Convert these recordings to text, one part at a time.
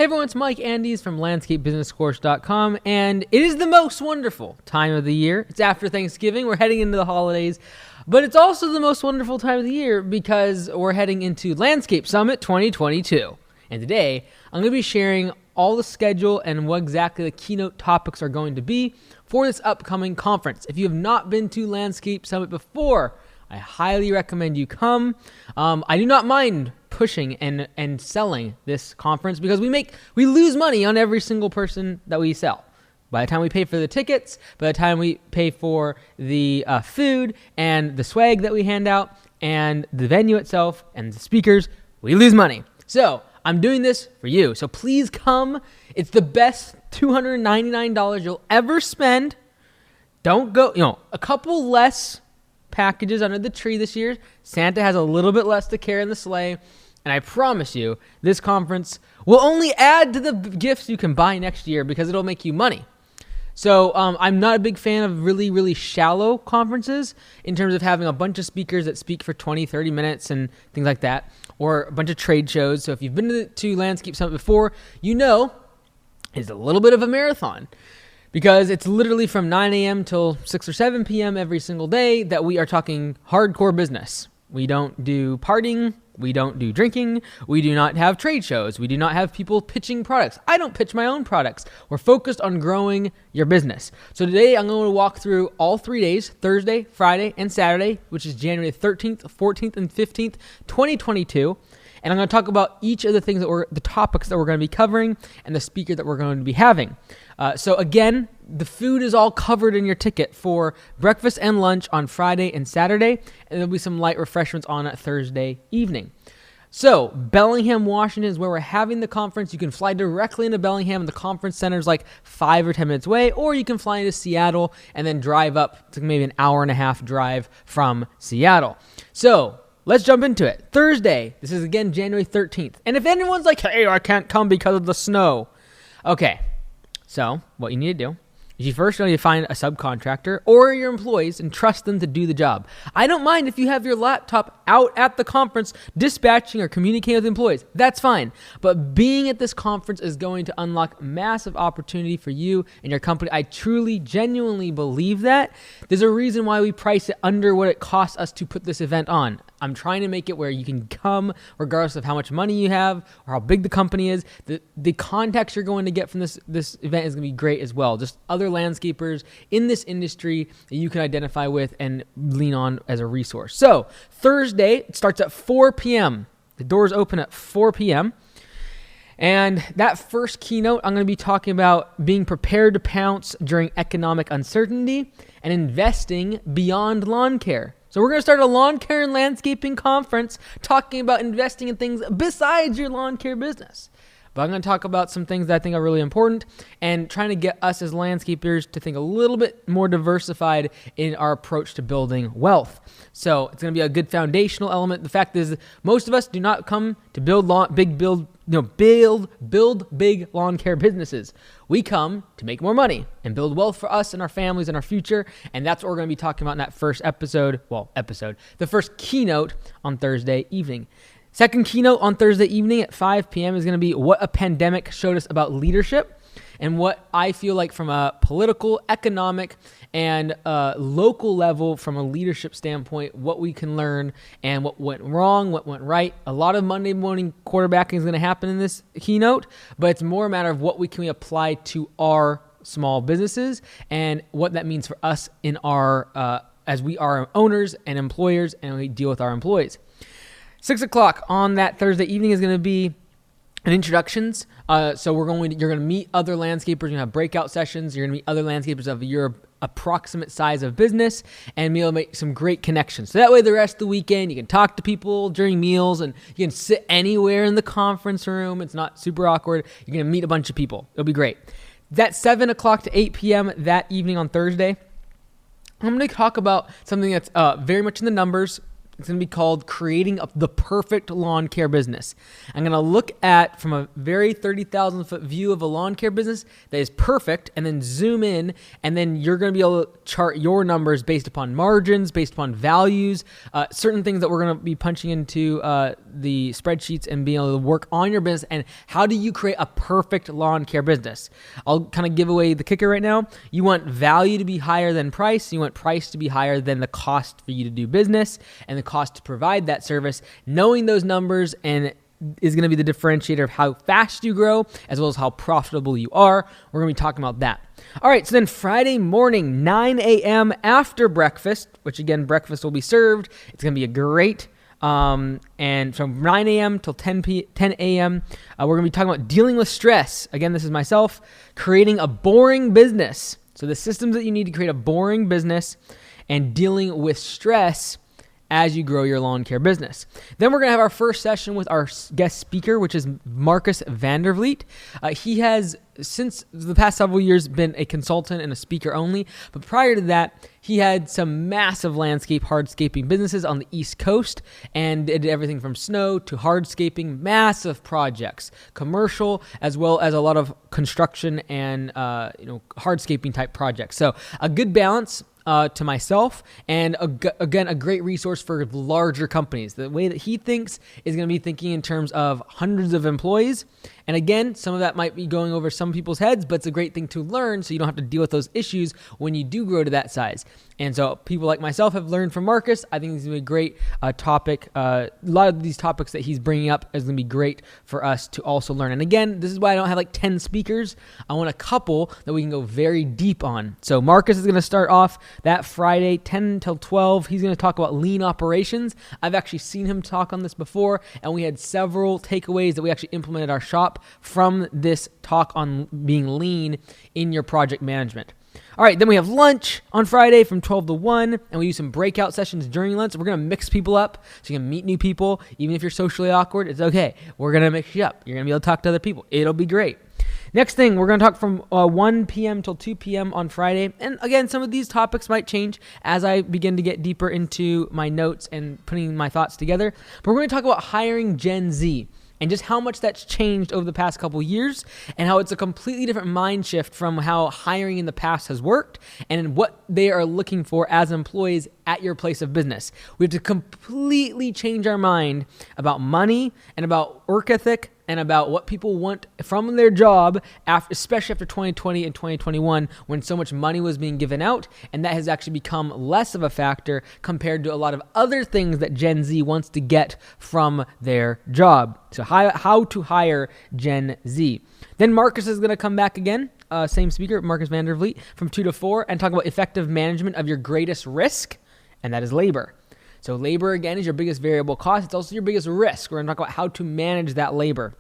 Hey everyone, it's Mike Andes from LandscapeBusinessCourse.com, and it is the most wonderful time of the year. It's after Thanksgiving. We're heading into the holidays, but it's also the most wonderful time of the year because we're heading into Landscape Summit 2022. And today, I'm going to be sharing all the schedule and what exactly the keynote topics are going to be for this upcoming conference. If you have not been to Landscape Summit before, I highly recommend you come. I do not mind pushing and selling this conference because we lose money on every single person that we sell. By the time we pay for the tickets, by the time we pay for the food and the swag that we hand out and the venue itself and the speakers, we lose money. So I'm doing this for you. So please come. It's the best $299 you'll ever spend. Don't go, a couple less packages under the tree this year. Santa has a little bit less to carry in the sleigh. And I promise you, this conference will only add to the gifts you can buy next year because it'll make you money. So I'm not a big fan of really, really shallow conferences in terms of having a bunch of speakers that speak for 20, 30 minutes and things like that, or a bunch of trade shows. So if you've been to Landscape Summit before, you know it's a little bit of a marathon because it's literally from 9 a.m. till 6 or 7 p.m. every single day that we are talking hardcore business. We don't do partying. We don't do drinking. We do not have trade shows. We do not have people pitching products. I don't pitch my own products. We're focused on growing your business. So today I'm going to walk through all 3 days, Thursday, Friday, and Saturday, which is January 13th, 14th, and 15th, 2022. And I'm going to talk about each of the things the topics that we're going to be covering and the speaker that we're going to be having. So again, the food is all covered in your ticket for breakfast and lunch on Friday and Saturday, and there'll be some light refreshments on Thursday evening. So Bellingham, Washington is where we're having the conference. You can fly directly into Bellingham, and the conference center is like 5 or 10 minutes away, or you can fly into Seattle and then drive up to maybe an hour and a half drive from Seattle. So let's jump into it. Thursday, this is again January 13th. And if anyone's like, hey, I can't come because of the snow. Okay, so what you need to do is you first need to find a subcontractor or your employees and trust them to do the job. I don't mind if you have your laptop out at the conference dispatching or communicating with employees. That's fine. But being at this conference is going to unlock massive opportunity for you and your company. I truly, genuinely believe that. There's a reason why we price it under what it costs us to put this event on. I'm trying to make it where you can come regardless of how much money you have or how big the company is. The contacts you're going to get from this event is going to be great as well. Just other landscapers in this industry that you can identify with and lean on as a resource. So Thursday, it starts at 4 p.m. The doors open at 4 p.m. And that first keynote, I'm going to be talking about being prepared to pounce during economic uncertainty and investing beyond lawn care. So we're going to start a lawn care and landscaping conference talking about investing in things besides your lawn care business. But I'm going to talk about some things that I think are really important and trying to get us as landscapers to think a little bit more diversified in our approach to building wealth. So it's going to be a good foundational element. The fact is, most of us do not come to build big lawn care businesses. We come to make more money and build wealth for us and our families and our future. And that's what we're going to be talking about in that first the first keynote on Thursday evening. Second keynote on Thursday evening at 5 p.m. is going to be what a pandemic showed us about leadership and what I feel like from a political, economic, and local level from a leadership standpoint, what we can learn and what went wrong, what went right. A lot of Monday morning quarterbacking is going to happen in this keynote, but it's more a matter of what we apply to our small businesses and what that means for us in our as we are owners and employers and we deal with our employees. 6 o'clock on that Thursday evening is going to be an introductions. So you're going to meet other landscapers. You're going to have breakout sessions. You're going to meet other landscapers of your approximate size of business and be able to make some great connections. So that way the rest of the weekend you can talk to people during meals and you can sit anywhere in the conference room. It's not super awkward. You're going to meet a bunch of people. It'll be great. That 7 o'clock to 8 p.m. that evening on Thursday, I'm going to talk about something that's very much in the numbers, It's going to be called Creating the Perfect Lawn Care Business. I'm going to look at from a very 30,000 foot view of a lawn care business that is perfect, and then zoom in, and then you're going to be able to chart your numbers based upon margins, based upon values, certain things that we're going to be punching into the spreadsheets and being able to work on your business. And how do you create a perfect lawn care business? I'll kind of give away the kicker right now. You want value to be higher than price. You want price to be higher than the cost for you to do business and the cost to provide that service. Knowing those numbers and is going to be the differentiator of how fast you grow as well as how profitable you are. We're going to be talking about that. All right, so then Friday morning, 9 a.m. after breakfast, which again, breakfast will be served. It's going to be a great and from 9 a.m. till 10 a.m., we're going to be talking about dealing with stress. Again, this is myself, creating a boring business. So the systems that you need to create a boring business and dealing with stress as you grow your lawn care business. Then we're going to have our first session with our guest speaker, which is Marcus Vandervliet. He has, since the past several years, been a consultant and a speaker only. But prior to that, he had some massive landscape hardscaping businesses on the East Coast and did everything from snow to hardscaping, massive projects, commercial, as well as a lot of construction and hardscaping type projects. So a good balance to myself, and again, a great resource for larger companies. The way that he thinks is going to be thinking in terms of hundreds of employees. And again, some of that might be going over some people's heads, but it's a great thing to learn so you don't have to deal with those issues when you do grow to that size. And so people like myself have learned from Marcus. I think this is going to be a great topic. A lot of these topics that he's bringing up is going to be great for us to also learn. And again, this is why I don't have like 10 speakers. I want a couple that we can go very deep on. So Marcus is going to start off that Friday, 10 till 12. He's going to talk about lean operations. I've actually seen him talk on this before, and we had several takeaways that we actually implemented our shop from this talk on being lean in your project management. All right, then we have lunch on Friday from 12 to 1, and we do some breakout sessions during lunch. We're going to mix people up so you can meet new people. Even if you're socially awkward, it's okay. We're going to mix you up. You're going to be able to talk to other people. It'll be great. Next thing, we're going to talk from 1 p.m. till 2 p.m. on Friday. And again, some of these topics might change as I begin to get deeper into my notes and putting my thoughts together. But we're going to talk about hiring Gen Z and just how much that's changed over the past couple years and how it's a completely different mind shift from how hiring in the past has worked and what they are looking for as employees at your place of business. We have to completely change our mind about money and about work ethic and about what people want from their job, especially after 2020 and 2021 when so much money was being given out, and that has actually become less of a factor compared to a lot of other things that Gen Z wants to get from their job. So how to hire Gen Z. Then Marcus is going to come back again, same speaker, Marcus Vandervliet, from 2 to 4, and talk about effective management of your greatest risk, and that is labor. So labor, again, is your biggest variable cost. It's also your biggest risk. We're going to talk about how to manage that labor.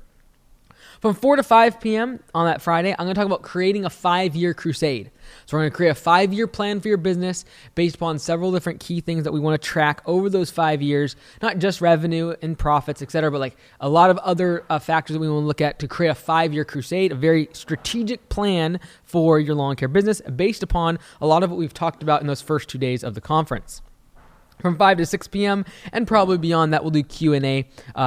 From 4 to 5 p.m. on that Friday, I'm going to talk about creating a 5-year crusade. So we're going to create a 5-year plan for your business based upon several different key things that we want to track over those 5 years, not just revenue and profits, et cetera, but like a lot of other factors that we want to look at to create a 5-year crusade, a very strategic plan for your lawn care business based upon a lot of what we've talked about in those first 2 days of the conference. From 5 to 6 p.m. and probably beyond that, we'll do Q&A.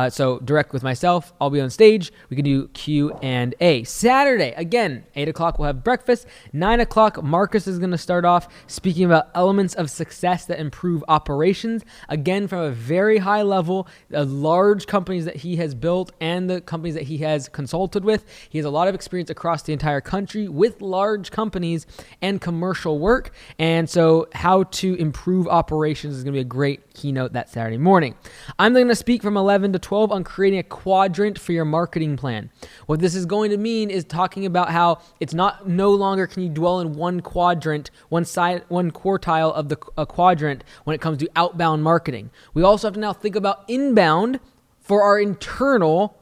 So direct with myself, I'll be on stage. We can do Q&A. Saturday, again, 8 o'clock, we'll have breakfast. 9 o'clock, Marcus is going to start off speaking about elements of success that improve operations. Again, from a very high level, the large companies that he has built and the companies that he has consulted with. He has a lot of experience across the entire country with large companies and commercial work. And so how to improve operations is going to be a great keynote that Saturday morning. I'm going to speak from 11 to 12 on creating a quadrant for your marketing plan. What this is going to mean is talking about how it's no longer can you dwell in one quadrant, one quartile of the quadrant when it comes to outbound marketing. We also have to now think about inbound for our internal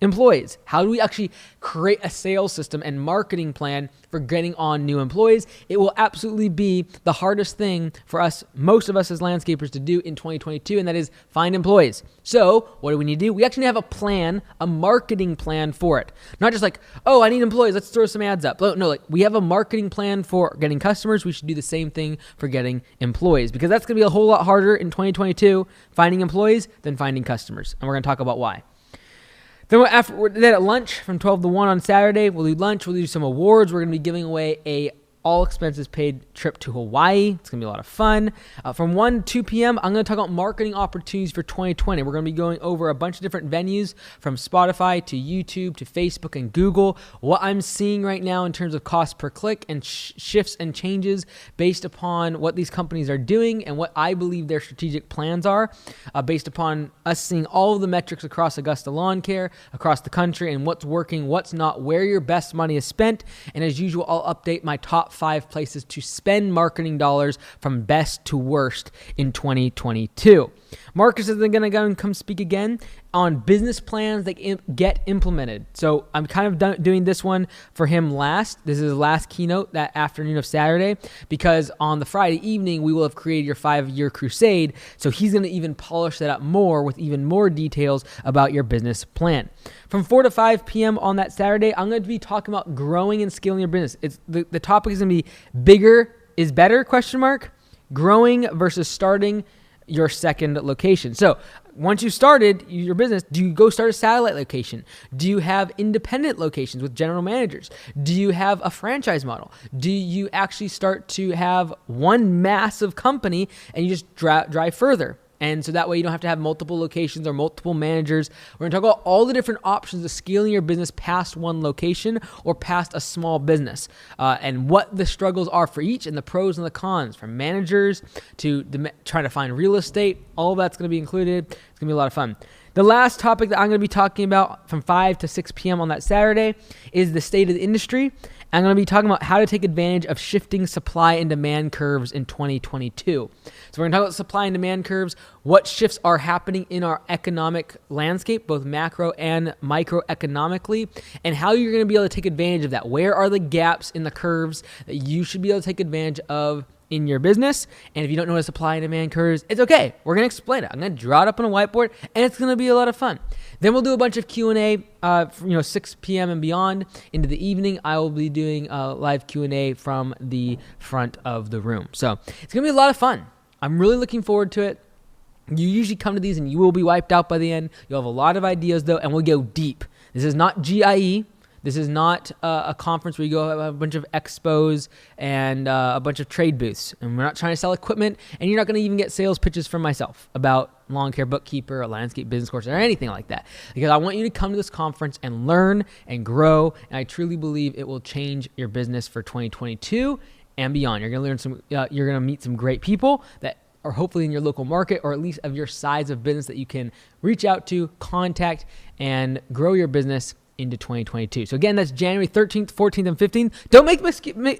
employees. How do we actually create a sales system and marketing plan for getting on new employees? It will absolutely be the hardest thing for us, most of us as landscapers, to do in 2022, and that is find employees. So what do we need to do? We actually have a plan, a marketing plan for it. Not just like, oh, I need employees, let's throw some ads up. No, like we have a marketing plan for getting customers. We should do the same thing for getting employees, because that's going to be a whole lot harder in 2022, finding employees than finding customers. And we're going to talk about why. Then at lunch from 12 to 1 on Saturday, we'll do lunch. We'll do some awards. We're going to be giving away a all expenses paid trip to Hawaii. It's going to be a lot of fun. From 1 to 2 p.m., I'm going to talk about marketing opportunities for 2020. We're going to be going over a bunch of different venues, from Spotify to YouTube to Facebook and Google, what I'm seeing right now in terms of cost per click and shifts and changes based upon what these companies are doing and what I believe their strategic plans are, based upon us seeing all of the metrics across Augusta Lawn Care, across the country, and what's working, what's not, where your best money is spent. And as usual, I'll update my top 5 places to spend marketing dollars from best to worst in 2022. Marcus is then going to come speak again on business plans that get implemented. So I'm kind of doing this one for him last. This is his last keynote that afternoon of Saturday, because on the Friday evening, we will have created your 5-year crusade. So he's going to even polish that up more with even more details about your business plan. From 4 to 5 p.m. on that Saturday, I'm going to be talking about growing and scaling your business. It's the topic is going to be bigger is better, ? Growing versus starting your second location. So once you started your business, do you go start a satellite location? Do you have independent locations with general managers? Do you have a franchise model? Do you actually start to have one massive company and you just drive further? And so that way you don't have to have multiple locations or multiple managers. We're going to talk about all the different options of scaling your business past one location or past a small business, and what the struggles are for each and the pros and the cons, from managers to trying to find real estate. All of that's going to be included. It's going to be a lot of fun. The last topic that I'm going to be talking about from 5 to 6 p.m. on that Saturday is the state of the industry. I'm going to be talking about how to take advantage of shifting supply and demand curves in 2022. So we're going to talk about supply and demand curves, what shifts are happening in our economic landscape, both macro and microeconomically, and how you're going to be able to take advantage of that. Where are the gaps in the curves that you should be able to take advantage of in your business? And if you don't know what a supply and demand curve is, it's okay. We're going to explain it. I'm going to draw it up on a whiteboard, and it's going to be a lot of fun. Then we'll do a bunch of Q&A, 6 p.m. and beyond into the evening. I will be doing a live Q&A from the front of the room. So it's going to be a lot of fun. I'm really looking forward to it. You usually come to these and you will be wiped out by the end. You'll have a lot of ideas though, and we'll go deep. This is not GIE. This is not a conference where you go have a bunch of expos and a bunch of trade booths. And we're not trying to sell equipment, and you're not going to even get sales pitches from myself about lawn care bookkeeper, a landscape business course, or anything like that. Because I want you to come to this conference and learn and grow, and I truly believe it will change your business for 2022 and beyond. You're going to learn you're going to meet some great people that are hopefully in your local market, or at least of your size of business, that you can reach out to, contact, and grow your business into 2022. So again, that's January 13th, 14th, and 15th. Don't make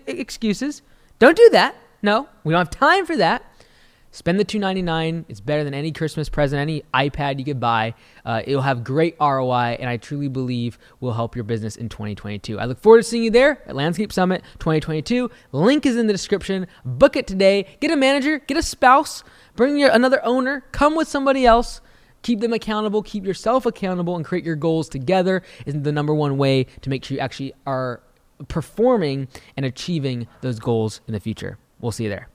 excuses. Don't do that. No, we don't have time for that. Spend the $299. It's better than any Christmas present, any iPad you could buy. It'll have great ROI, and I truly believe will help your business in 2022. I look forward to seeing you there at Landscape Summit 2022. Link is in the description. Book it today. Get a manager. Get a spouse. Bring another owner. Come with somebody else. Keep them accountable, keep yourself accountable, and create your goals together is the number one way to make sure you actually are performing and achieving those goals in the future. We'll see you there.